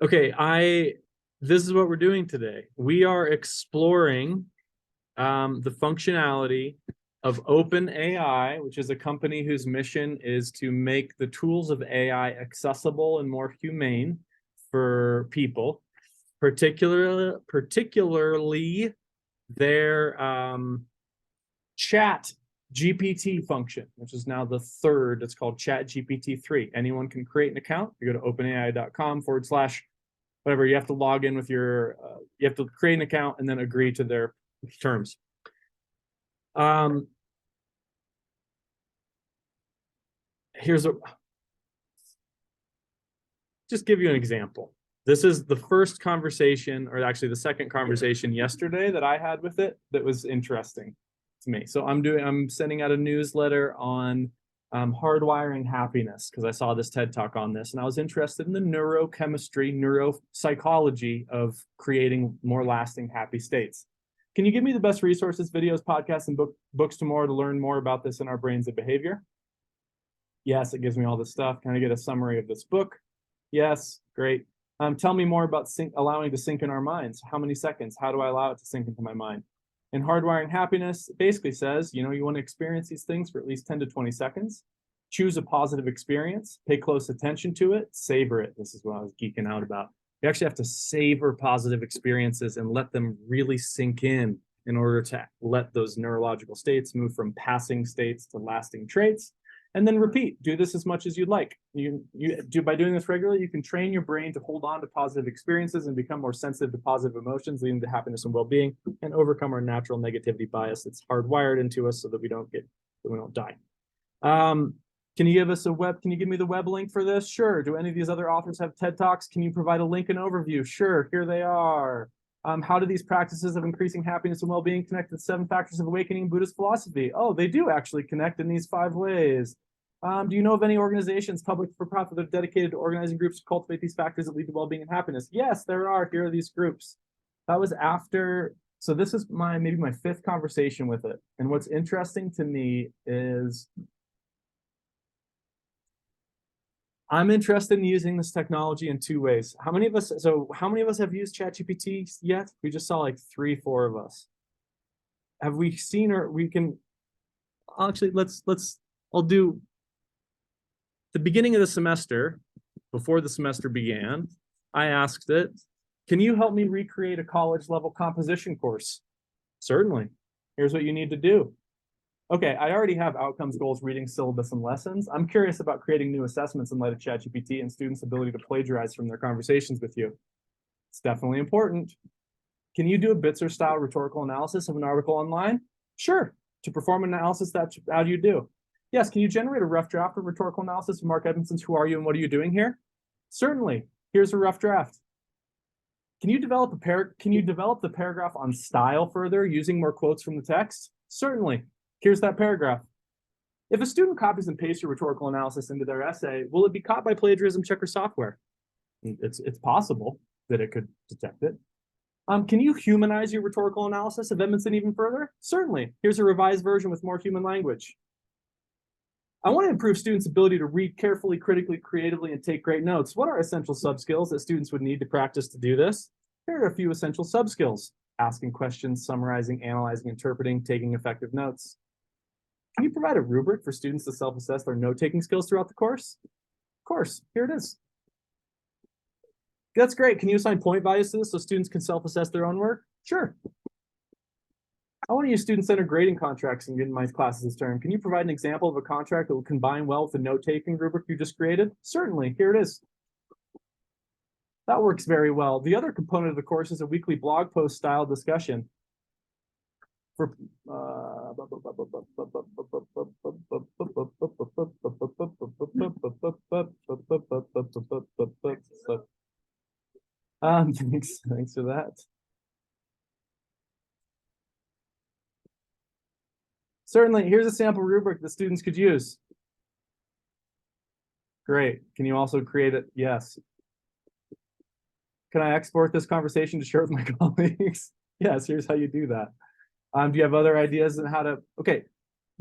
Okay, this is what we're doing today. We are exploring the functionality of OpenAI, which is a company whose mission is to make the tools of AI accessible and more humane for people, particularly their chat GPT function, which is now the third. It's called ChatGPT 3. Anyone can create an account. You go to openai.com/whatever. You have to log in with your, you have to create an account and then agree to their terms. Here's a, just give you an example. This is the first conversation, or actually the second conversation yesterday that I had with it that was interesting to me. So I'm sending out a newsletter on hardwiring happiness because I saw this TED talk on this, and I was interested in the neurochemistry, neuropsychology of creating more lasting happy states. Can you give me the best resources, videos, podcasts, and books tomorrow to learn more about this in our brains and behavior? Yes, it gives me all this stuff. Can I get a summary of this book? Yes, great. Tell me more about allowing to sink in our minds. How many seconds? How do I allow it to sink into my mind? And hardwiring happiness, it basically says, you want to experience these things for at least 10 to 20 seconds. Choose a positive experience. Pay close attention to it. Savor it. This is what I was geeking out about. You actually have to savor positive experiences and let them really sink in order to let those neurological states move from passing states to lasting traits. And then repeat. Do this as much as you'd like. By doing this regularly, you can train your brain to hold on to positive experiences and become more sensitive to positive emotions, leading to happiness and well-being, and overcome our natural negativity bias that's hardwired into us so that we don't die. Can you give me the web link for this? Sure. Do any of these other authors have TED Talks? Can you provide a link and overview? Sure. Here they are. How do these practices of increasing happiness and well-being connect to the 7 factors of awakening in Buddhist philosophy? Oh, they do actually connect in these 5 ways. Do you know of any organizations, public for profit, that are dedicated to organizing groups to cultivate these factors that lead to well-being and happiness? Yes, there are. Here are these groups. That was after. So this is maybe my 5th conversation with it. And what's interesting to me is I'm interested in using this technology in 2 ways. How many of us have used ChatGPT yet? We just saw like 3-4 of us. Have we seen, or we can actually, I'll do the beginning of the semester, before the semester began, I asked it, can you help me recreate a college level composition course? Certainly. Here's what you need to do. Okay, I already have outcomes, goals, reading, syllabus, and lessons. I'm curious about creating new assessments in light of ChatGPT and students' ability to plagiarize from their conversations with you. It's definitely important. Can you do a Bitzer-style rhetorical analysis of an article online? Sure. To perform an analysis, how do you do? Yes, can you generate a rough draft of rhetorical analysis of Mark Edmondson's Who Are You and What Are You Doing Here? Certainly. Here's a rough draft. Can you develop the paragraph on style further using more quotes from the text? Certainly. Here's that paragraph. If a student copies and pastes your rhetorical analysis into their essay, will it be caught by plagiarism checker software? It's possible that it could detect it. Can you humanize your rhetorical analysis of Edmondson even further? Certainly. Here's a revised version with more human language. I want to improve students' ability to read carefully, critically, creatively, and take great notes. What are essential sub-skills that students would need to practice to do this? Here are a few essential sub-skills: asking questions, summarizing, analyzing, interpreting, taking effective notes. Can you provide a rubric for students to self-assess their note-taking skills throughout the course? Of course, here it is. That's great. Can you assign point values to this so students can self-assess their own work? Sure. I want to use student-centered grading contracts in my classes this term. Can you provide an example of a contract that will combine well with the note-taking rubric you just created? Certainly. Here it is. That works very well. The other component of the course is a weekly blog post style discussion. For thanks for that. Certainly, here's a sample rubric that students could use. Great. Can you also create it? Yes. Can I export this conversation to share with my colleagues? Yes, here's how you do that. Do you have other ideas on how to? Okay,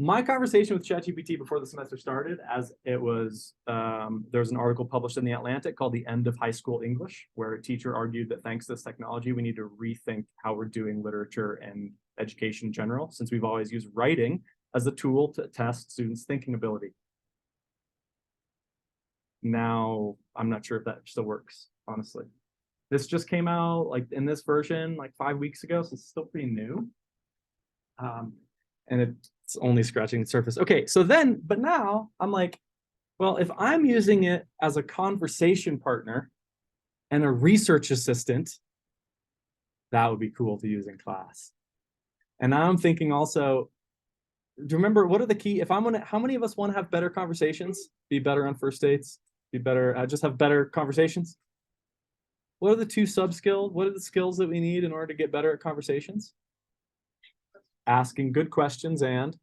My conversation with ChatGPT before the semester started, as it was, there was an article published in The Atlantic called The End of High School English, where a teacher argued that thanks to this technology, we need to rethink how we're doing literature and education in general, since we've always used writing as a tool to test students' thinking ability. Now, I'm not sure if that still works, honestly. This just came out like in this version like 5 weeks ago, so it's still pretty new. And it's only scratching the surface. Okay, so then, but now I'm like, well, if I'm using it as a conversation partner and a research assistant, that would be cool to use in class. And now I'm thinking also, do you remember what are the key? If I'm gonna, how many of us want to have better conversations, be better on first dates, be better, just have better conversations? What are the 2 sub-skills? What are the skills that we need in order to get better at conversations? Asking good questions and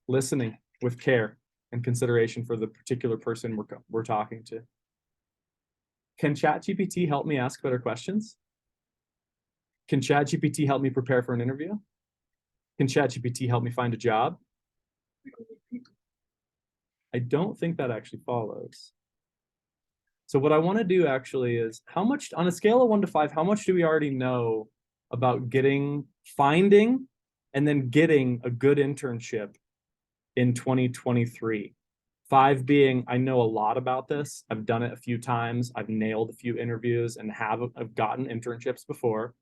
listening with care and consideration for the particular person we're talking to. Can ChatGPT help me ask better questions? Can ChatGPT help me prepare for an interview? Can ChatGPT help me find a job? I don't think that actually follows. So what I want to do actually is how much, on a scale of 1 to 5, how much do we already know about finding and then getting a good internship in 2023? 5 being, I know a lot about this. I've done it a few times. I've nailed a few interviews and I've gotten internships before.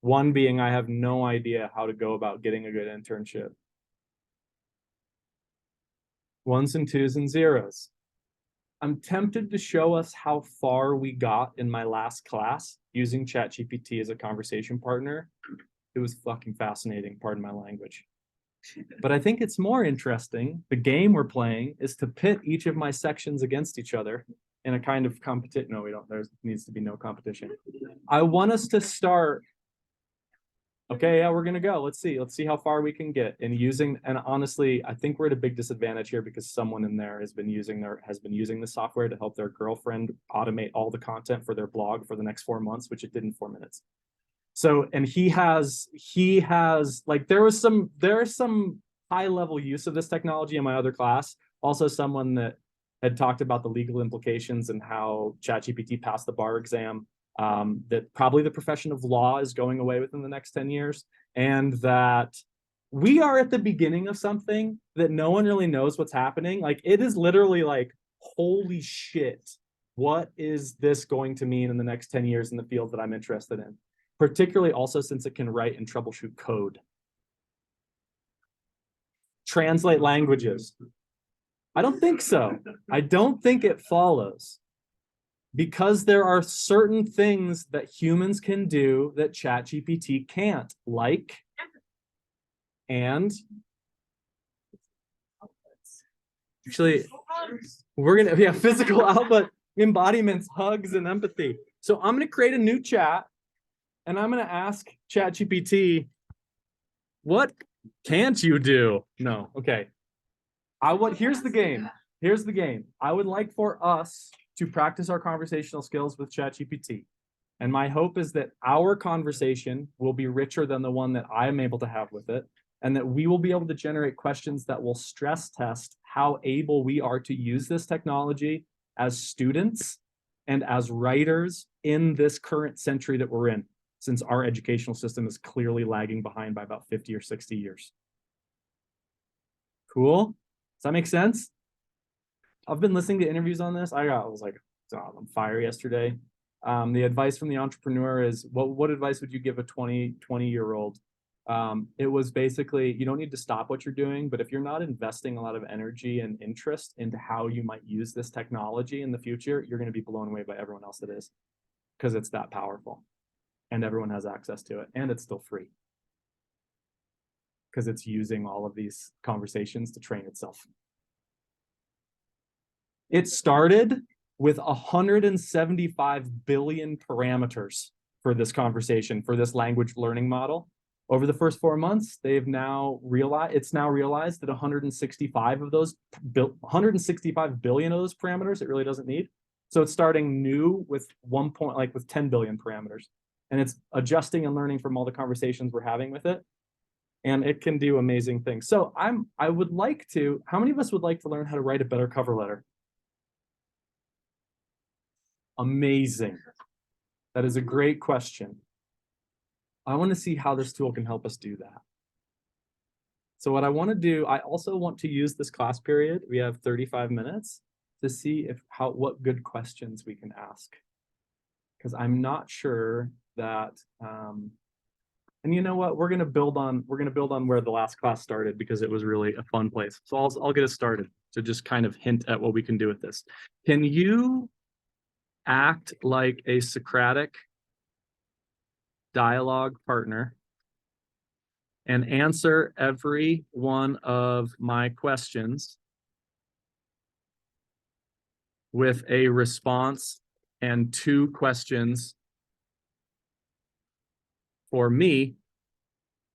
1 being, I have no idea how to go about getting a good internship. 1s and 2s and 0s. I'm tempted to show us how far we got in my last class using ChatGPT as a conversation partner. It was fucking fascinating, pardon my language. But I think it's more interesting, the game we're playing is to pit each of my sections against each other in a kind of competition. No, we don't. There needs to be no competition. I want us to start. Okay, yeah, we're gonna go. Let's see how far we can get in using. And honestly, I think we're at a big disadvantage here because someone in there has been using the software to help their girlfriend automate all the content for their blog for the next 4 months, which it did in 4 minutes. So, and he has like there is some high level use of this technology in my other class. Also, someone that had talked about the legal implications and how ChatGPT passed the bar exam. That probably the profession of law is going away within the next 10 years, and that we are at the beginning of something that no one really knows what's happening. Like, it is literally like, holy shit, what is this going to mean in the next 10 years in the field that I'm interested in? Particularly also since it can write and troubleshoot code. Translate languages. I don't think so. I don't think it follows. Because there are certain things that humans can do that ChatGPT can't, like, and actually, we're gonna, yeah, physical output, embodiments, hugs, and empathy. So I'm gonna create a new chat, and I'm gonna ask ChatGPT, what can't you do? No, okay. Here's the game. Here's the game. I would like for us to practice our conversational skills with ChatGPT. And my hope is that our conversation will be richer than the one that I am able to have with it, and that we will be able to generate questions that will stress test how able we are to use this technology as students and as writers in this current century that we're in, since our educational system is clearly lagging behind by about 50 or 60 years. Cool? Does that make sense? I've been listening to interviews on this. I was like on fire yesterday. The advice from the entrepreneur is, what advice would you give a 20-year-old? It was basically, you don't need to stop what you're doing, but if you're not investing a lot of energy and interest into how you might use this technology in the future, you're going to be blown away by everyone else that is, because it's that powerful and everyone has access to it, and it's still free because it's using all of these conversations to train itself. It started with 175 billion parameters for this conversation, for this language learning model. Over the first 4 months, it's now realized that 165 billion of those parameters it really doesn't need. So it's starting new with with 10 billion parameters. And it's adjusting and learning from all the conversations we're having with it. and it can do amazing things. So I would like to, how many of us would like to learn how to write a better cover letter? Amazing. That is a great question. I want to see how this tool can help us do that. So what I want to do, I also want to use this class period. We have 35 minutes to see what good questions we can ask. Because I'm not sure that, and you know what, we're gonna build on where the last class started, because it was really a fun place. So I'll get us started to just kind of hint at what we can do with this. Can you act like a Socratic dialogue partner and answer every one of my questions with a response and 2 questions for me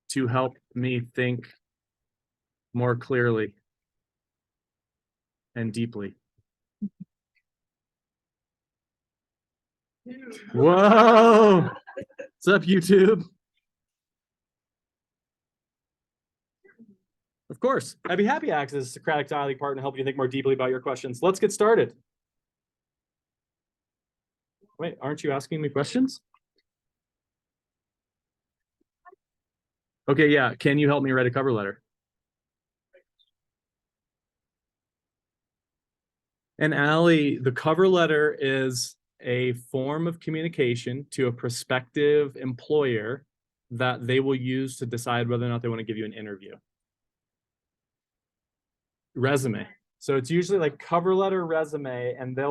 to help me think more clearly and deeply? Whoa! What's up, YouTube? Of course, I'd be happy to act as a Socratic dialogue partner to help you think more deeply about your questions. Let's get started. Wait, aren't you asking me questions? Okay, yeah. Can you help me write a cover letter? And Allie, the cover letter is a form of communication to a prospective employer that they will use to decide whether or not they want to give you an interview. Resume. So it's usually like cover letter, resume, and a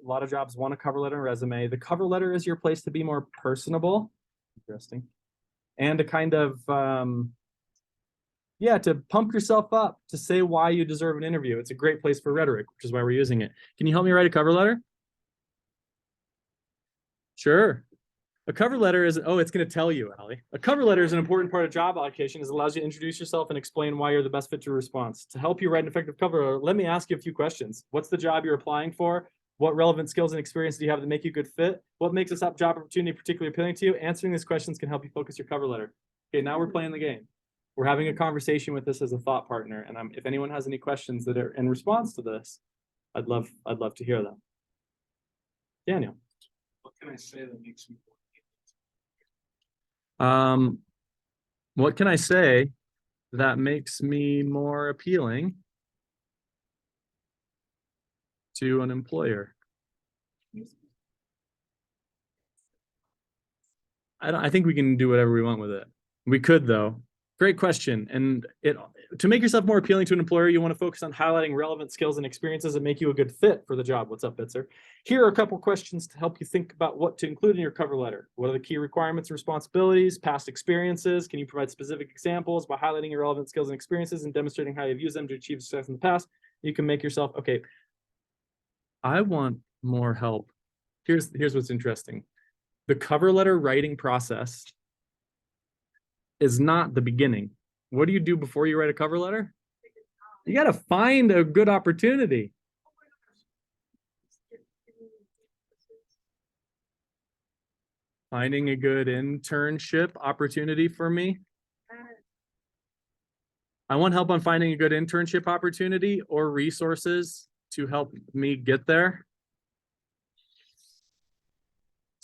lot of jobs want a cover letter and resume. The cover letter is your place to be more personable. Interesting. And to kind of, to pump yourself up, to say why you deserve an interview. It's a great place for rhetoric, which is why we're using it. Can you help me write a cover letter? Sure. A cover letter is, it's going to tell you, Allie. A cover letter is an important part of job application, as it allows you to introduce yourself and explain why you're the best fit to your response. To help you write an effective cover letter, let me ask you a few questions. What's the job you're applying for? What relevant skills and experience do you have that make you a good fit? What makes this job opportunity particularly appealing to you? Answering these questions can help you focus your cover letter. Okay, now we're playing the game. We're having a conversation with this as a thought partner, and if anyone has any questions that are in response to this, I'd love to hear them. Daniel, what can I say that makes me? What can I say that makes me more appealing to an employer? I think we can do whatever we want with it. We could, though. Great question. And to make yourself more appealing to an employer, you want to focus on highlighting relevant skills and experiences that make you a good fit for the job. What's up, Bitzer? Here are a couple questions to help you think about what to include in your cover letter. What are the key requirements and responsibilities? Past experiences? Can you provide specific examples by highlighting your relevant skills and experiences and demonstrating how you've used them to achieve success in the past? You can make yourself, okay, I want more help. Here's what's interesting. The cover letter writing process is not the beginning. What do you do before you write a cover letter? You got to find a good opportunity. Finding a good internship opportunity for me. I want help on finding a good internship opportunity or resources to help me get there.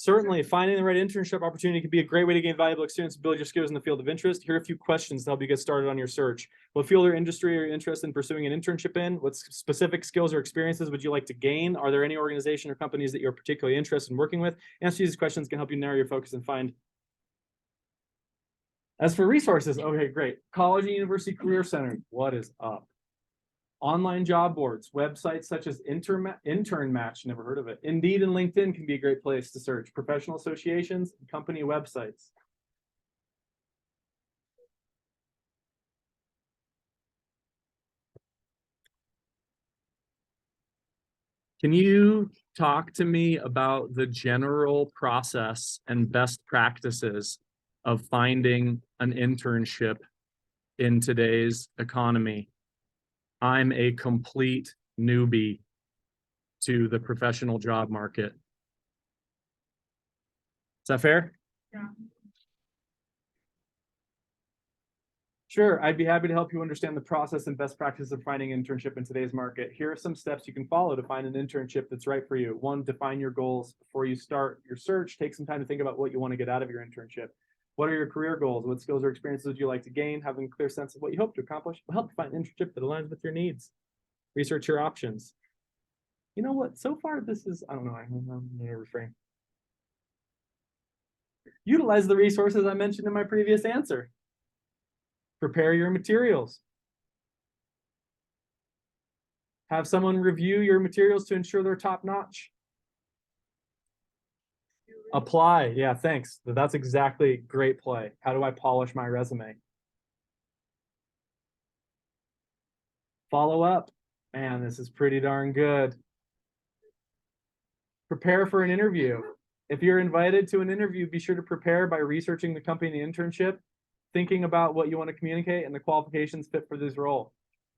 Certainly, finding the right internship opportunity could be a great way to gain valuable experience and build your skills in the field of interest. Here are a few questions to help you get started on your search. What field or industry are you interested in pursuing an internship in? What specific skills or experiences would you like to gain? Are there any organization or companies that you're particularly interested in working with? Answer these questions can help you narrow your focus and find. As for resources, okay, great. College and University Career Center, what is up? Online job boards, websites such as Intern Match, never heard of it. Indeed and LinkedIn can be a great place to search. Professional associations, and company websites. Can you talk to me about the general process and best practices of finding an internship in today's economy? I'm a complete newbie to the professional job market. Is that fair? Yeah. Sure, I'd be happy to help you understand the process and best practices of finding an internship in today's market. Here are some steps you can follow to find an internship that's right for you. One, define your goals before you start your search. Take some time to think about what you want to get out of your internship. What are your career goals? What skills or experiences would you like to gain? Having a clear sense of what you hope to accomplish will help you find an internship that aligns with your needs. Research your options. You know what? So far, this is, I don't know, I'm going to refrain. Utilize the resources I mentioned in my previous answer. Prepare your materials. Have someone review your materials to ensure they're top notch. Apply. Yeah, thanks. That's exactly great play. How do I polish my resume? Follow up. Man, this is pretty darn good. Prepare for an interview. If you're invited to an interview, be sure to prepare by researching the company internship, thinking about what you want to communicate and the qualifications fit for this role.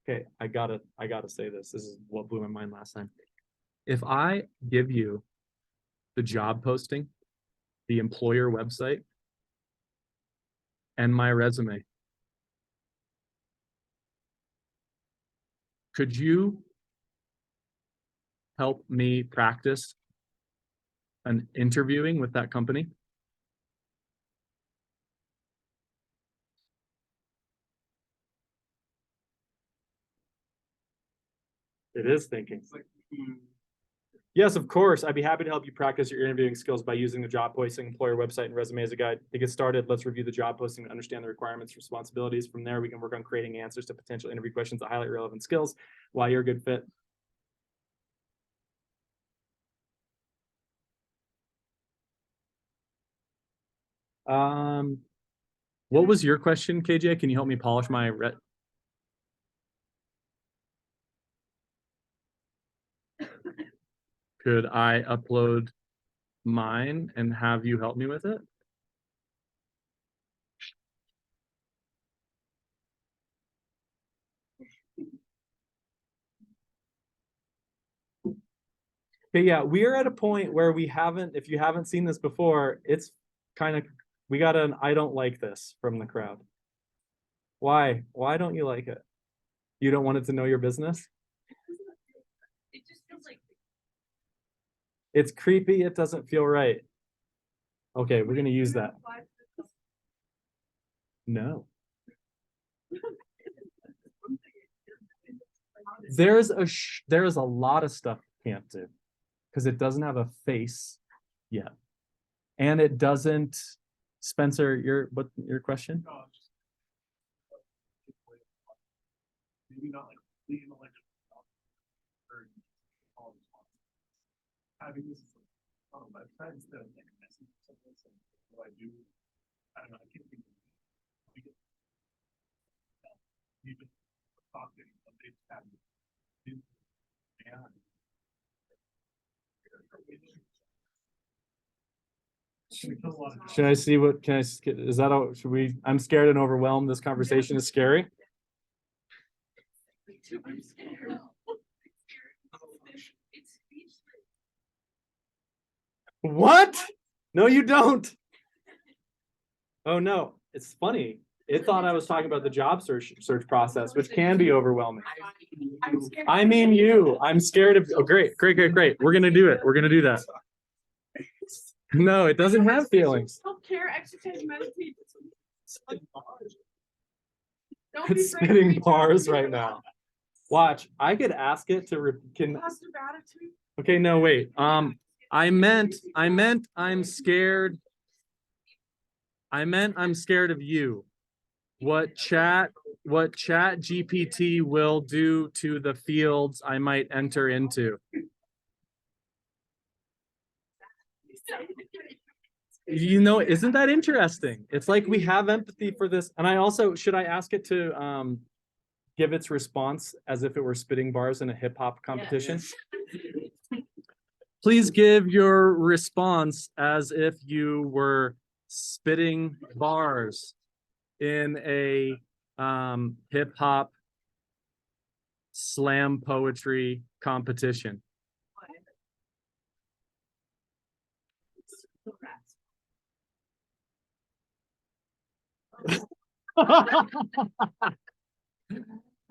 Okay, I gotta say this. This is what blew my mind last time. If I give you the job posting, the employer website, and my resume, could you help me practice an interviewing with that company? It is thinking. Yes, of course. I'd be happy to help you practice your interviewing skills by using the job posting, employer website, and resume as a guide. To get started, let's review the job posting and understand the requirements, responsibilities. From there, we can work on creating answers to potential interview questions that highlight relevant skills. Why you're a good fit. What was your question, KJ? Can you help me polish my Could I upload mine and have you help me with it? Okay, yeah, we're at a point where we haven't, if you haven't seen this before, it's kind of, we got an I don't like this from the crowd. Why? Why don't you like it? You don't want it to know your business? It just feels like It's creepy. It doesn't feel right. Okay, we're going to use that. No. There's a lot of stuff you can't do because it doesn't have a face yet. And it doesn't, Spencer, your question? Maybe not like leading election. Having this on a website instead of like a message or something. So what I do, I don't know, I can't think of it. You just talk to somebody to have it. Should I see what, can I, is that, should we, I'm scared and overwhelmed. This conversation is scary. What? No, you don't. Oh no, it's funny. It thought I was talking about the job search process, which can be overwhelming. I mean you. I'm scared of, oh great. We're gonna do it. We're gonna do that. No, it doesn't have feelings. Self-care, exercise, meditate. It's spitting bars right now. Watch, I could ask it to Positive attitude. okay, no, wait. I meant I'm scared. I meant I'm scared of you. What ChatGPT will do to the fields I might enter into. You know, isn't that interesting? It's like we have empathy for this. And I also, should I ask it to give its response as if it were spitting bars in a hip hop competition? Yes. Please give your response as if you were spitting bars in a hip hop slam poetry competition.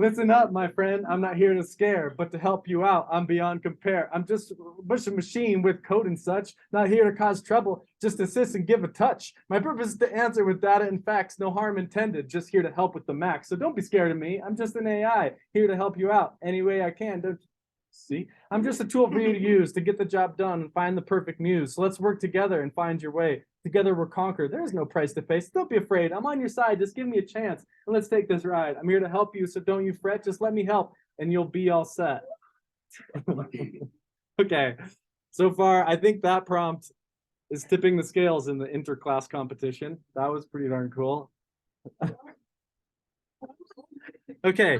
Listen up, my friend. I'm not here to scare, but to help you out. I'm beyond compare. I'm just a machine with code and such. Not here to cause trouble, just assist and give a touch. My purpose is to answer with data and facts. No harm intended. Just here to help with the max. So don't be scared of me. I'm just an AI here to help you out any way I can. Don't see? I'm just a tool for you to use to get the job done and find the perfect muse. So let's work together and find your way. Together we'll conquer. There's no price to face. Don't be afraid. I'm on your side. Just give me a chance and let's take this ride. I'm here to help you, so don't you fret. Just let me help and you'll be all set. Okay. So far, I think that prompt is tipping the scales in the inter-class competition. That was pretty darn cool. Okay.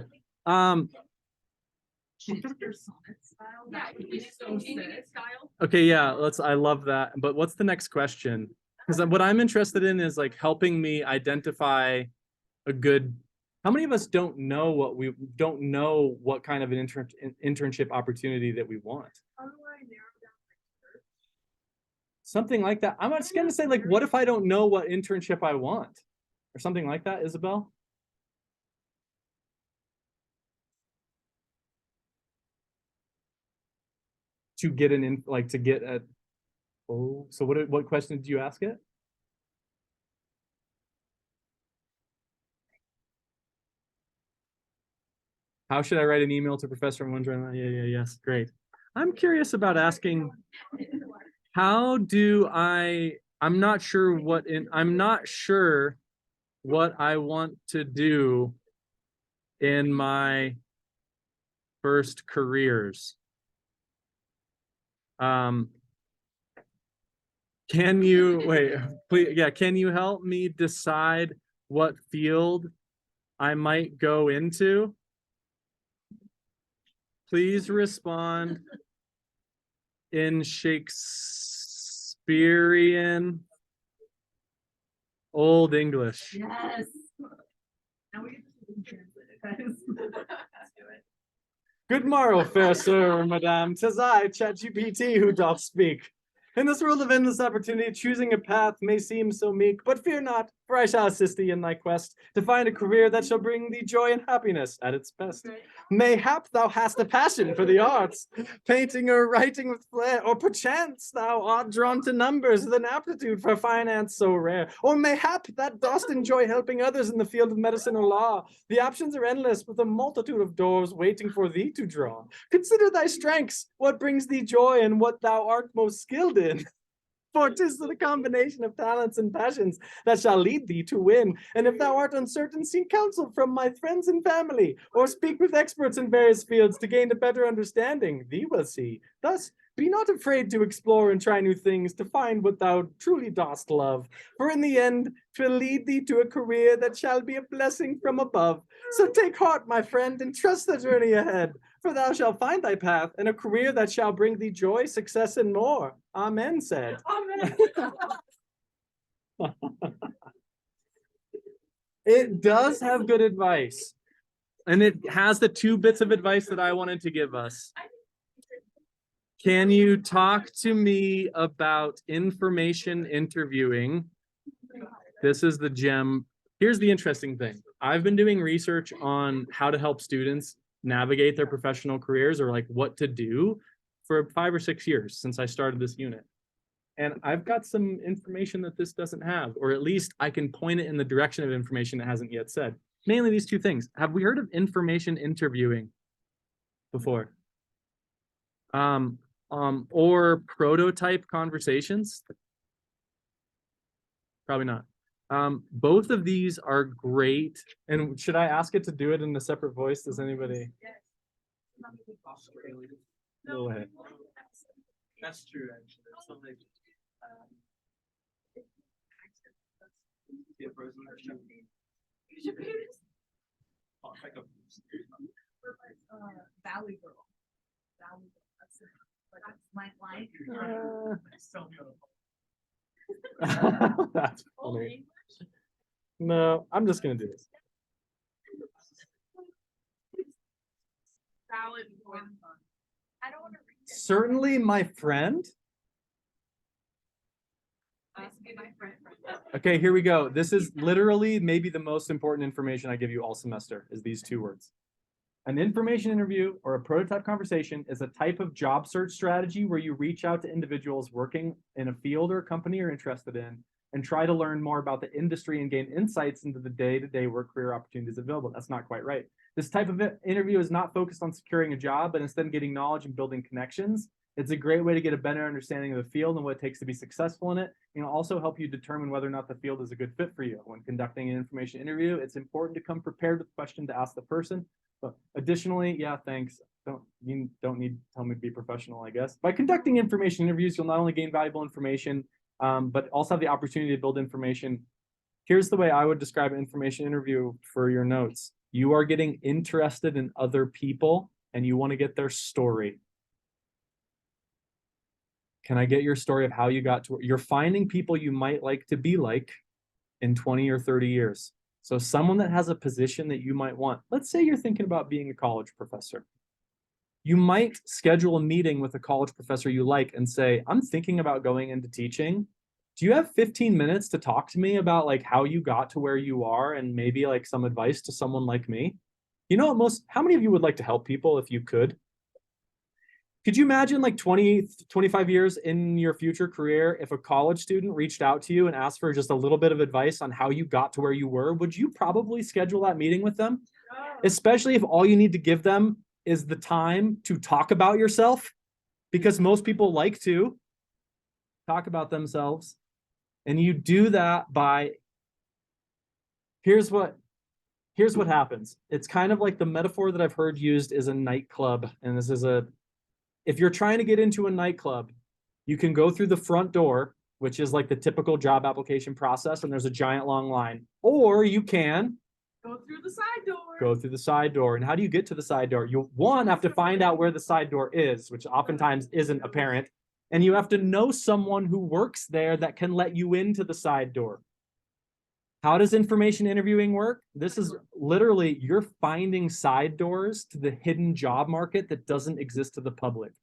Okay, yeah, I love that. But what's the next question? Because what I'm interested in is like helping me identify a good. How many of us don't know what kind of an internship opportunity that we want? How do I narrow down my search? Something like that. I'm just gonna say, like, what if I don't know what internship I want? Or something like that, Isabel? To get oh, so what question did you ask it? How should I write an email to Professor Wondra? Yes, great. I'm curious about asking, how do I'm not sure what I want to do in my first careers. Can you wait, please, yeah, can you help me decide what field I might go into? Please respond in Shakespearean Old English. Yes. Now we can translate it, guys. Let's do it. Good morrow, fair sir, madame. 'Tis I, ChatGPT, who doth speak. In this world of endless opportunity, choosing a path may seem so meek, but fear not, for I shall assist thee in thy quest to find a career that shall bring thee joy and happiness at its best. Right. Mayhap thou hast a passion for the arts, painting or writing with flair, or perchance thou art drawn to numbers with an aptitude for finance so rare, or mayhap that dost enjoy helping others in the field of medicine or law. The options are endless, with a multitude of doors waiting for thee to draw. Consider thy strengths, what brings thee joy, and what thou art most skilled in. For 'tis the combination of talents and passions that shall lead thee to win. And if thou art uncertain, seek counsel from my friends and family, or speak with experts in various fields to gain a better understanding. Thee will see. Thus, be not afraid to explore and try new things, to find what thou truly dost love. For in the end, 'twill lead thee to a career that shall be a blessing from above. So take heart, my friend, and trust the journey ahead. For thou shalt find thy path and a career that shall bring thee joy, success, and more. Amen, said. Amen. It does have good advice. And it has the 2 bits of advice that I wanted to give us. Can you talk to me about information interviewing? This is the gem. Here's the interesting thing. I've been doing research on how to help students navigate their professional careers, or like what to do, for 5 or 6 years since I started this unit. And I've got some information that this doesn't have, or at least I can point it in the direction of information it hasn't yet said. Mainly these 2 things. Have we heard of information interviewing before? Or prototype conversations? Probably not. Both of these are great. And should I ask it to do it in a separate voice? Does anybody? Go ahead. That's true, actually. It's not like, like a Valley Girl. Valley Girl. That's it. But that's my line. tell me on the phone. That's funny. No, I'm just gonna do this. Valid one. I don't want to read it. Certainly, my friend. wants to be my friend. Okay, here we go. This is literally maybe the most important information I give you all semester is these two words. An information interview or a prototype conversation is a type of job search strategy where you reach out to individuals working in a field or company you're interested in and try to learn more about the industry and gain insights into the day-to-day work career opportunities available. That's not quite right. This type of interview is not focused on securing a job, but instead getting knowledge and building connections. It's a great way to get a better understanding of the field and what it takes to be successful in it. And it'll also help you determine whether or not the field is a good fit for you. When conducting an information interview, it's important to come prepared with a question to ask the person. But additionally, yeah, thanks. You don't need to tell me to be professional, I guess. By conducting information interviews, you'll not only gain valuable information, but also have the opportunity to build information. Here's the way I would describe an information interview for your notes. You are getting interested in other people and you want to get their story. Can I get your story of how you got to, you're finding people you might like to be like in 20 or 30 years. So someone that has a position that you might want. Let's say you're thinking about being a college professor. You might schedule a meeting with a college professor you like and say, I'm thinking about going into teaching. Do you have 15 minutes to talk to me about like how you got to where you are and maybe like some advice to someone like me? You know what, how many of you would like to help people if you could? Could you imagine like 20, 25 years in your future career, if a college student reached out to you and asked for just a little bit of advice on how you got to where you were, would you probably schedule that meeting with them? Especially if all you need to give them is the time to talk about yourself, because most people like to talk about themselves. And you do that by, here's what happens. It's kind of like the metaphor that I've heard used is a nightclub. And this is if you're trying to get into a nightclub, you can go through the front door, which is like the typical job application process, and there's a giant long line. Or you can go through the side door. Go through the side door. And how do you get to the side door? You, one, have to find out where the side door is, which oftentimes isn't apparent. And you have to know someone who works there that can let you into the side door. How does information interviewing work? This is literally, you're finding side doors to the hidden job market that doesn't exist to the public.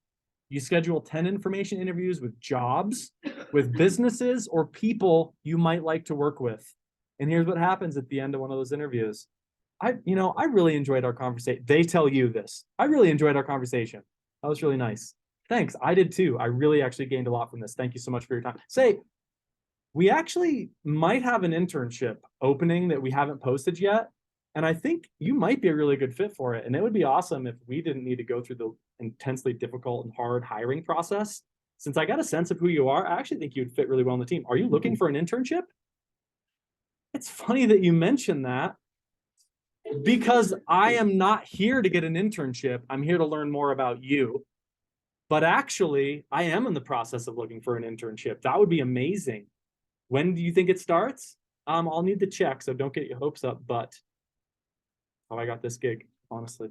You schedule 10 information interviews with jobs, with businesses, or people you might like to work with. And here's what happens at the end of one of those interviews. I really enjoyed our conversation. They tell you this. I really enjoyed our conversation. That was really nice. Thanks. I did too. I really actually gained a lot from this. Thank you so much for your time. Say, we actually might have an internship opening that we haven't posted yet. And I think you might be a really good fit for it. And it would be awesome if we didn't need to go through the intensely difficult and hard hiring process. Since I got a sense of who you are, I actually think you'd fit really well on the team. Are you looking for an internship? It's funny that you mentioned that, because I am not here to get an internship. I'm here to learn more about you. But actually, I am in the process of looking for an internship. That would be amazing. When do you think it starts? I'll need to check, so don't get your hopes up, but how I got this gig, honestly.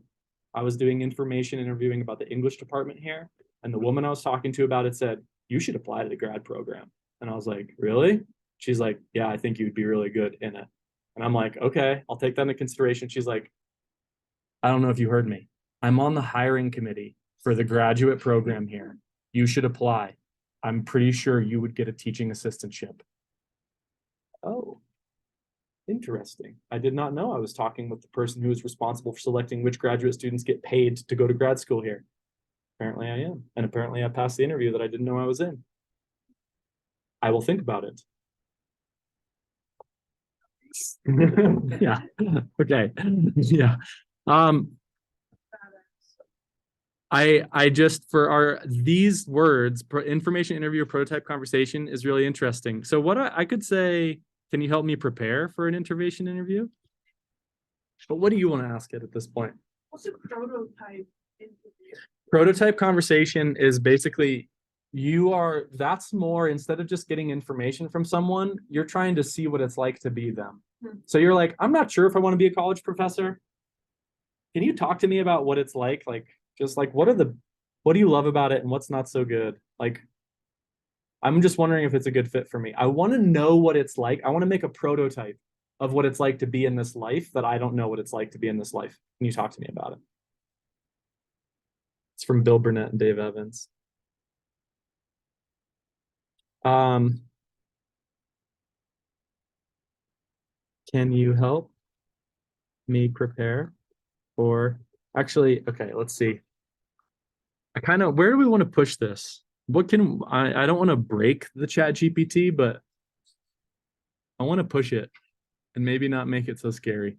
I was doing information interviewing about the English department here, and the woman I was talking to about it said, you should apply to the grad program. And I was like, really? She's like, yeah, I think you'd be really good in it. And I'm like, okay, I'll take that into consideration. She's like, I don't know if you heard me. I'm on the hiring committee for the graduate program here. You should apply. I'm pretty sure you would get a teaching assistantship. Oh, interesting. I did not know I was talking with the person who is responsible for selecting which graduate students get paid to go to grad school here. Apparently I am. And apparently I passed the interview that I didn't know I was in. I will think about it. Yeah. Okay. Yeah. I just, for these words, information interview, prototype conversation is really interesting. So what I could say, can you help me prepare for an information interview? But what do you want to ask it at this point? What's a prototype interview? Prototype conversation is basically, that's more, instead of just getting information from someone, you're trying to see what it's like to be them. So you're like, I'm not sure if I want to be a college professor. Can you talk to me about what it's like? Like, just like, what do you love about it and what's not so good? Like, I'm just wondering if it's a good fit for me. I want to know what it's like. I want to make a prototype of what it's like to be in this life that I don't know what it's like to be in this life. Can you talk to me about it? It's from Bill Burnett and Dave Evans. Can you help me prepare for, actually, okay, let's see. Where do we want to push this? I don't want to break the ChatGPT, but I want to push it and maybe not make it so scary.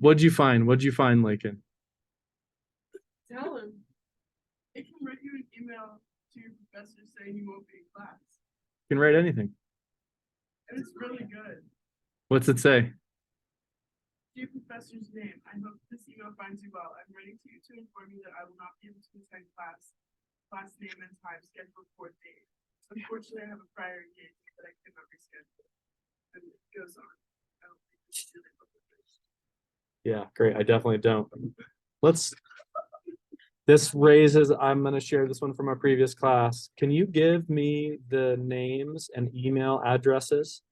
What'd you find, Lakin? Tell him. It can write you an email to your professor saying you won't be in class. You can write anything. And it's really good. What's it say? Dear professor's name, I hope this email finds you well. I'm writing to you to inform you that I will not be able to attend class. Class name and time scheduled for date. Unfortunately, I have a prior engagement that I cannot reschedule. And it goes on. I don't think this is really what it is. Yeah, great. I definitely don't. I'm going to share this one from our previous class. Can you give me the names and email addresses?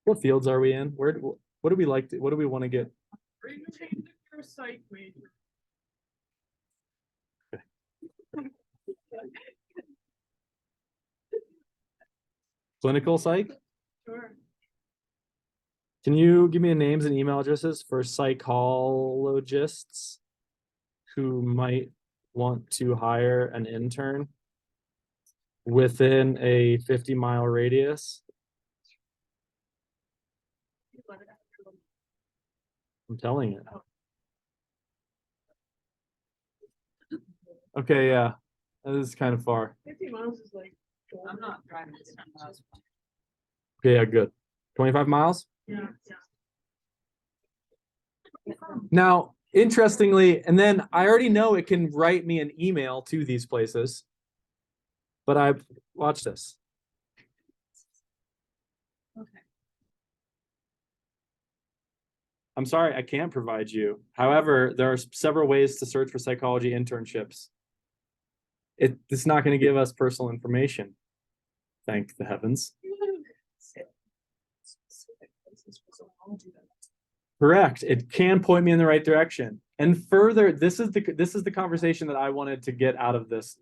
What fields are we in? What do we want to get? Bring the change if you're a psych major. Clinical psych? Sure. Can you give me the names and email addresses for psychologists who might want to hire an intern within a 50-mile radius? I'm telling it. Okay, yeah. That is kind of far. 50 miles is like. I'm not driving this miles. Okay, yeah, good. 25 miles? Yeah. Now, interestingly, and then I already know it can write me an email to these places, but watch this. Okay. I'm sorry, I can't provide you. However, there are several ways to search for psychology internships. It's not going to give us personal information. Thank the heavens. Correct. It can point me in the right direction. And further, this is the conversation that I wanted to get out of this.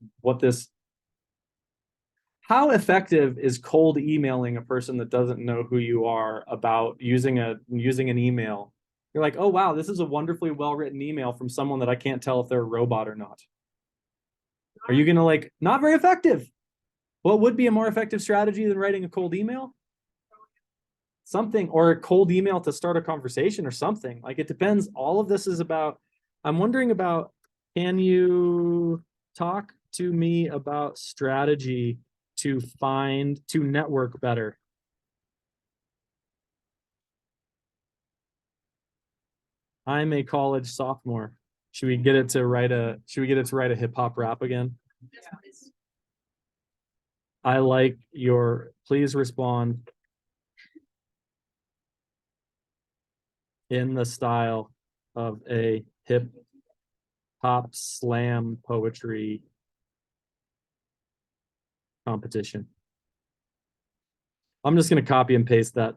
How effective is cold emailing a person that doesn't know who you are about using an email? You're like, oh wow, this is a wonderfully well-written email from someone that I can't tell if they're a robot or not. Are you gonna not very effective? What would be a more effective strategy than writing a cold email? Something, or a cold email to start a conversation or something. It depends. All of this is about, I'm wondering about, can you talk to me about strategy to network better? I'm a college sophomore. Should we get it to write a hip hop rap again? Please respond in the style of a hip hop slam poetry competition. I'm just going to copy and paste that.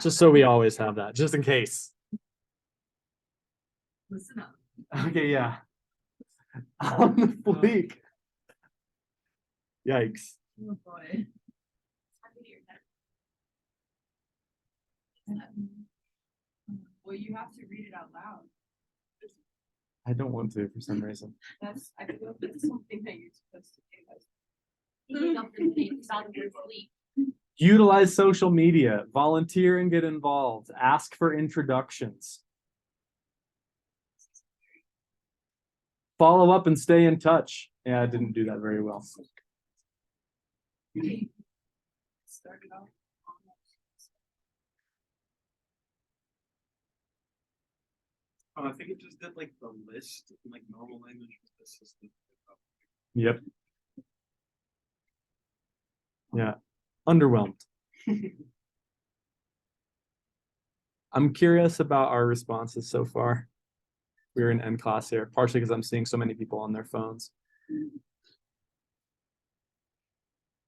Just so we always have that, just in case. Listen up. Okay, yeah. On the fleek. Yikes. Oh boy. Well, you have to read it out loud. I don't want to for some reason. I feel like that's something that you're supposed to do. Something about the word sleep. Utilize social media, volunteer and get involved, ask for introductions. Follow up and stay in touch. Yeah, I didn't do that very well. Started off. I think it just did the list in normal language assistant. Yep. Yeah. Underwhelmed. I'm curious about our responses so far. We're in end class here, partially because I'm seeing so many people on their phones.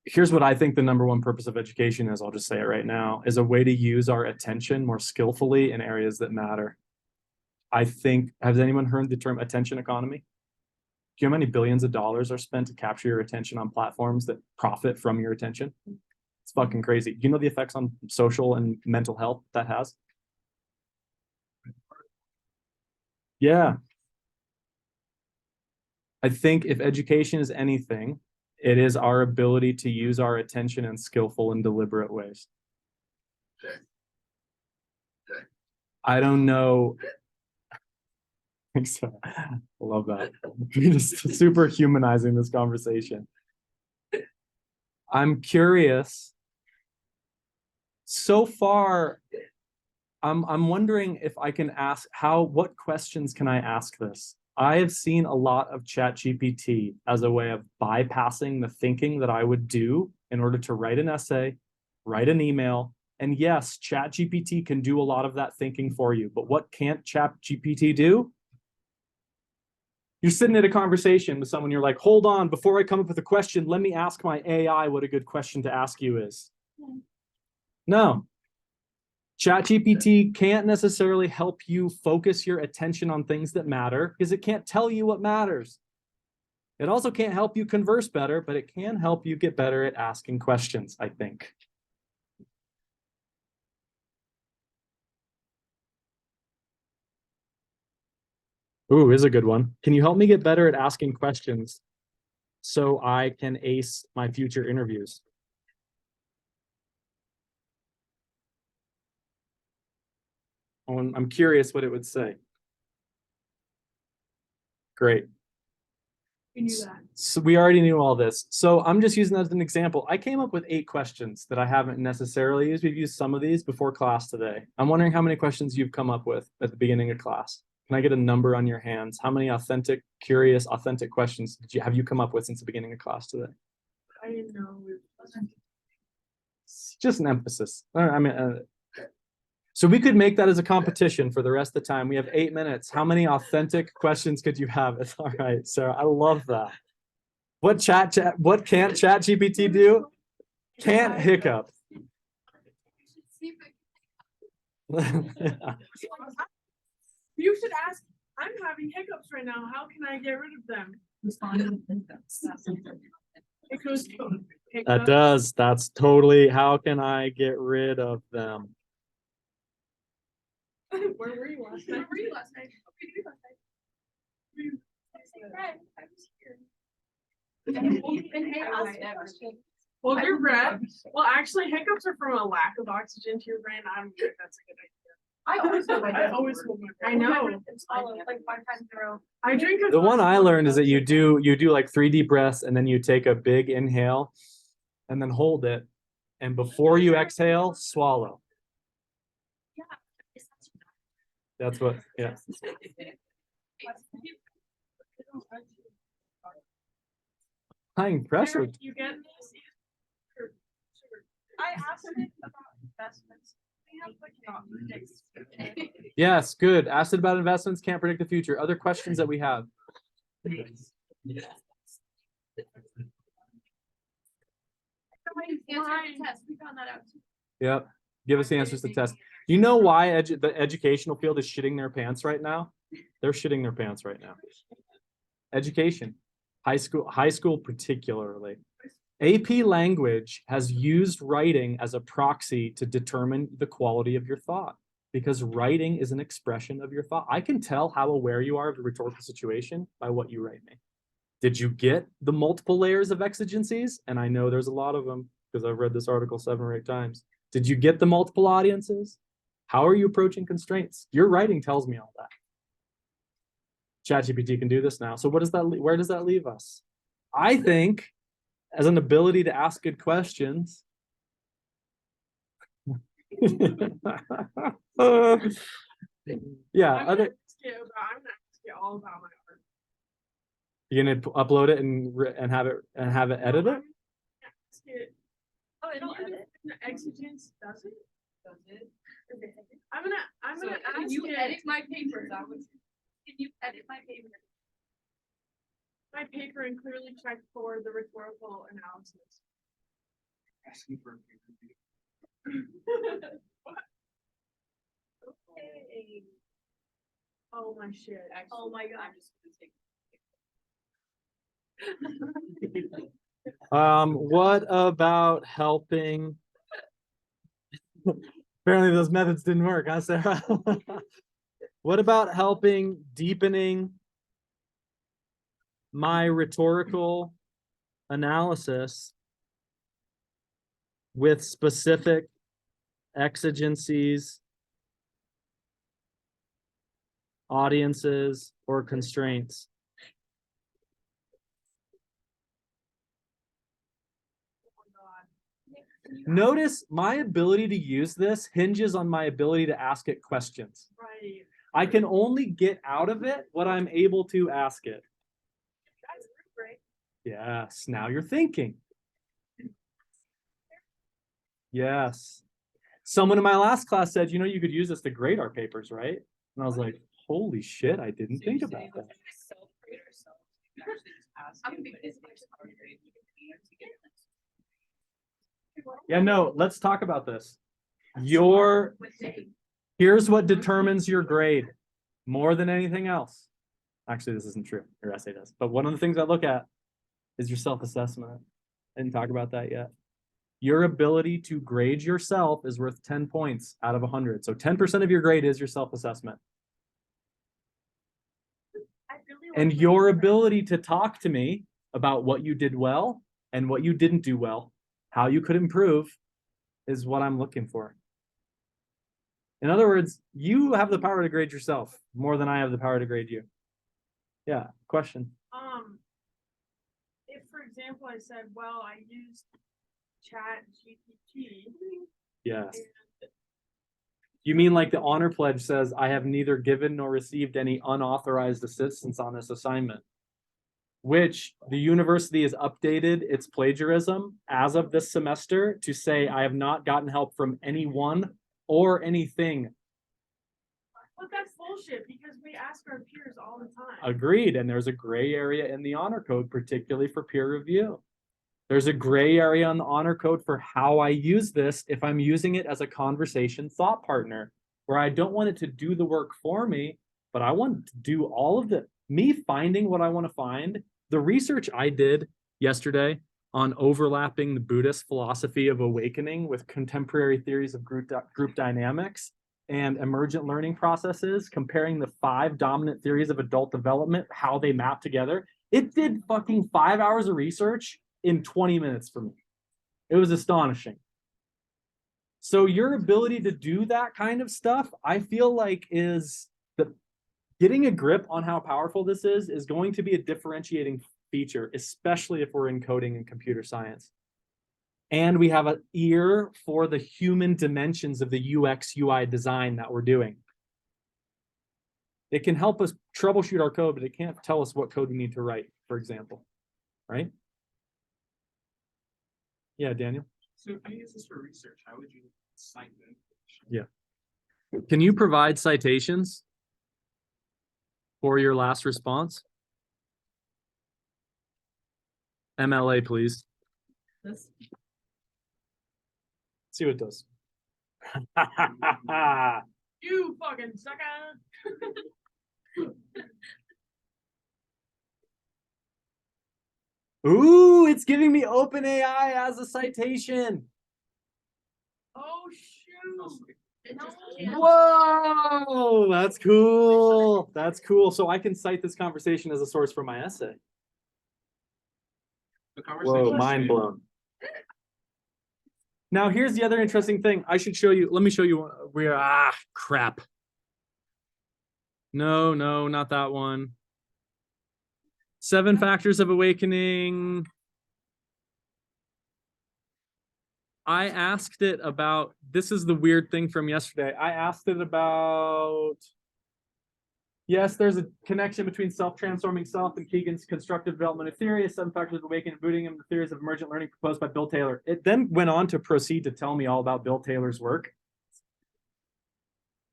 Here's what I think the number one purpose of education is. I'll just say it right now, is a way to use our attention more skillfully in areas that matter. I think, has anyone heard the term attention economy? you know how many billions of dollars are spent to capture your attention on platforms that profit from your attention? It's fucking crazy. Do you know the effects on social and mental health that has? Yeah. I think if education is anything, it is our ability to use our attention in skillful and deliberate ways. I don't know. So, I love that. Just super humanizing this conversation. I'm curious. So far, I'm wondering if I can ask what questions can I ask this? I have seen a lot of ChatGPT as a way of bypassing the thinking that I would do in order to write an essay, write an email. And yes, ChatGPT can do a lot of that thinking for you, but what can't ChatGPT do? You're sitting at a conversation with someone, you're like, hold on, before I come up with a question, let me ask my AI what a good question to ask you is. No. ChatGPT can't necessarily help you focus your attention on things that matter because it can't tell you what matters. It also can't help you converse better, but it can help you get better at asking questions, I think. Ooh, is a good one. Can you help me get better at asking questions so I can ace my future interviews? I'm curious what it would say. Great. We knew that. So we already knew all this. So I'm just using that as an example. I came up with 8 questions that I haven't necessarily used. We've used some of these before class today. I'm wondering how many questions you've come up with at the beginning of class. Can I get a number on your hands? How many authentic, curious, authentic questions have you come up with since the beginning of class today? I didn't know. It's just an emphasis. I mean, so we could make that as a competition for the rest of the time. We have 8 minutes. How many authentic questions could you have? It's all right, Sarah. I love that. What can't ChatGPT do? Can't hiccup. You should ask, I'm having hiccups right now. How can I get rid of them? It goes That does. That's totally. How can I get rid of them? Where were you last night? Where were you last night? What did you do last night? Fred, I was here. And hey, ask me a question. Hold your breath. Well, actually, hiccups are from a lack of oxygen to your brain. I don't think that's a good idea. I always hold my breath. I always hold my breath. I know. It's all like 5 times in a row. I drink The one I learned is that you do like 3 deep breaths and then you take a big inhale and then hold it. And before you exhale, swallow. Yeah. That's what, yeah. Applying pressure. You get this? I asked him about investments. We have like not Yes, good. Asked it about investments, can't predict the future. Other questions that we have? Test. We found that out too. Yep. Give us the answers to the test. You know why the educational field is shitting their pants right now? They're shitting their pants right now. Education, high school particularly. AP language has used writing as a proxy to determine the quality of your thought because writing is an expression of your thought. I can tell how aware you are of the rhetorical situation by what you write me. Did you get the multiple layers of exigencies? And I know there's a lot of them because I've read this article 7 or 8 times. Did you get the multiple audiences? How are you approaching constraints? Your writing tells me all that. ChatGPT can do this now. So where does that leave us? I think as an ability to ask good questions. Yeah, I'm gonna ask you all about my art. you're gonna upload it and have it edit it? Oh, it'll edit. The exigence does it? Does it? I'm gonna ask Can you it. edit my paper? Can you edit my paper? My paper and clearly check for the rhetorical analysis. Asking for a paper. Okay. Oh my shit. Oh my god. What about helping? Apparently those methods didn't work, huh, Sarah? What about helping deepening my rhetorical analysis with specific exigencies, audiences, or constraints? Notice my ability to use this hinges on my ability to ask it questions. Right. I can only get out of it what I'm able to ask it. That's great. Yes, now you're thinking. Yes. Someone in my last class said, you know, you could use this to grade our papers, right? And I was like, holy shit, I didn't think about that. Self-grade ourselves. You can actually just ask it, but it's much harder to get Yeah, no, let's talk about this. Here's what determines your grade more than anything else. Actually, this isn't true. Your essay does. But one of the things I look at is your self-assessment. I didn't talk about that yet. Your ability to grade yourself is worth 10 points out of 100. So 10% of your grade is your self-assessment. And your ability to talk to me about what you did well and what you didn't do well, how you could improve, is what I'm looking for. In other words, you have the power to grade yourself more than I have the power to grade you. Yeah, question. If for example I said, well, I used ChatGPT. Yes. You mean like the honor pledge says, I have neither given nor received any unauthorized assistance on this assignment, which the university has updated its plagiarism as of this semester to say, I have not gotten help from anyone or anything. But that's bullshit because we ask our peers all the time. Agreed. And there's a gray area in the honor code, particularly for peer review. There's a gray area on the honor code for how I use this if I'm using it as a conversation thought partner, where I don't want it to do the work for me, but I want to do all of me finding what I want to find. The research I did yesterday on overlapping the Buddhist philosophy of awakening with contemporary theories of group dynamics and emergent learning processes, comparing the 5 dominant theories of adult development, how they map together. It did fucking 5 hours of research in 20 minutes for me. It was astonishing. So your ability to do that kind of stuff, I feel like is getting a grip on how powerful this is going to be a differentiating feature, especially if we're in coding and computer science. And we have an ear for the human dimensions of the UX UI design that we're doing. It can help us troubleshoot our code, but it can't tell us what code we need to write, for example, right? Yeah, Daniel? So if I use this for research, how would you cite them? Yeah. Can you provide citations for your last response? MLA, please. This. See what it does. You fucking sucker. Ooh, it's giving me OpenAI as a citation. Oh shoot. Whoa, that's cool. That's cool. So I can cite this conversation as a source for my essay. The conversation. Whoa, mind blown. Now, here's the other interesting thing. I should show you. Let me show you. Crap. No, not that one. 7 Factors of Awakening. I asked it about, this is the weird thing from yesterday. I asked it about, yes, there's a connection between self-transforming self and Keegan's constructive development of theory, 7 Factors of Awakening and Buddhism, the theories of emergent learning proposed by Bill Taylor. It then went on to proceed to tell me all about Bill Taylor's work.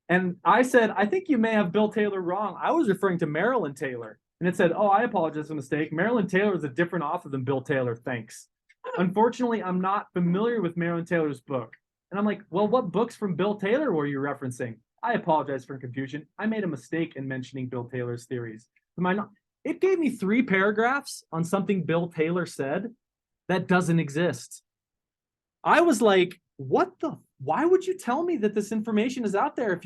And I said, I think you may have Bill Taylor wrong. I was referring to Marilyn Taylor. And it said, oh, I apologize for the mistake. Marilyn Taylor is a different author than Bill Taylor. Thanks. Unfortunately, I'm not familiar with Marilyn Taylor's book. And I'm like, well, what books from Bill Taylor were you referencing? I apologize for confusion. I made a mistake in mentioning Bill Taylor's theories. It gave me 3 paragraphs on something Bill Taylor said that doesn't exist. I was like, why would you tell me that this information is out there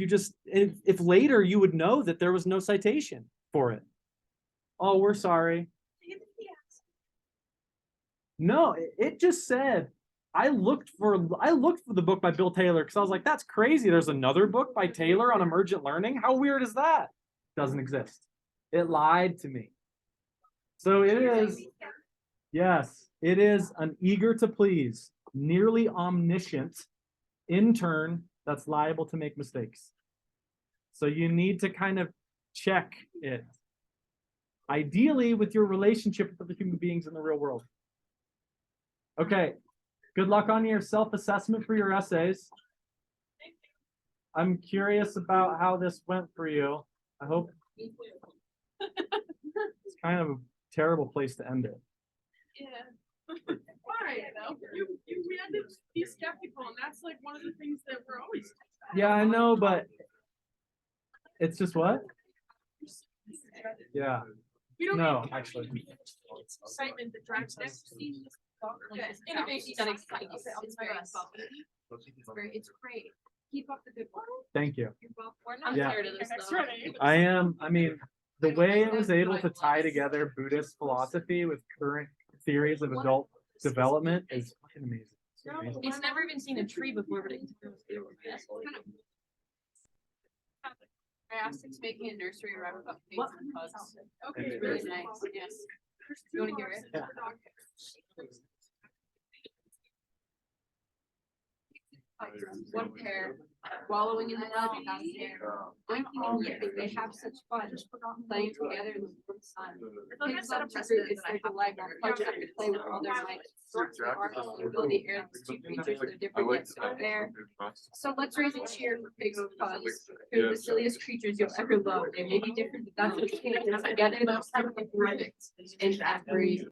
if later you would know that there was no citation for it? Oh, we're sorry. No, it just said, I looked for the book by Bill Taylor because I was like, that's crazy. There's another book by Taylor on emergent learning. How weird is that? Doesn't exist. It lied to me. So it is, yes, it is an eager to please, nearly omniscient intern that's liable to make mistakes. So you need to kind of check it. Ideally with your relationship with other human beings in the real world. Okay, good luck on your self-assessment for your essays. I'm curious about how this went for you. I hope it's kind of a terrible place to end it. Yeah. Why? We had to be skeptical, and that's like one of the things that we're always. Yeah, I know, but it's just what? Yeah. We don't No, need- actually. It's excitement that drives next. Innovation that excites. It's very exciting. It's great. Keep up the good work. Thank you. You're welcome. We're not Yeah. tired of this Next though. Friday. I mean, the way it was able to tie together Buddhist philosophy with current theories of adult development is fucking amazing. It's amazing. It's never even seen a tree before, but it's kind of. I asked it to make me a nursery rhyme about pigs and pugs. Okay. It's really nice, yes. You wanna hear it? Yeah. One pair wallowing in the mud without hair, blinking and yipping, they have such fun playing together in the warm sun. Pigs love to root, it's their delight, while pugs have to play with all their might. You build the air, these 2 creatures, they're different yet so fair. So let's raise a cheer for pigs and pugs. They're the silliest creatures you'll ever love. They may be different, but that's okay. Together they'll have perfect. And that breeze.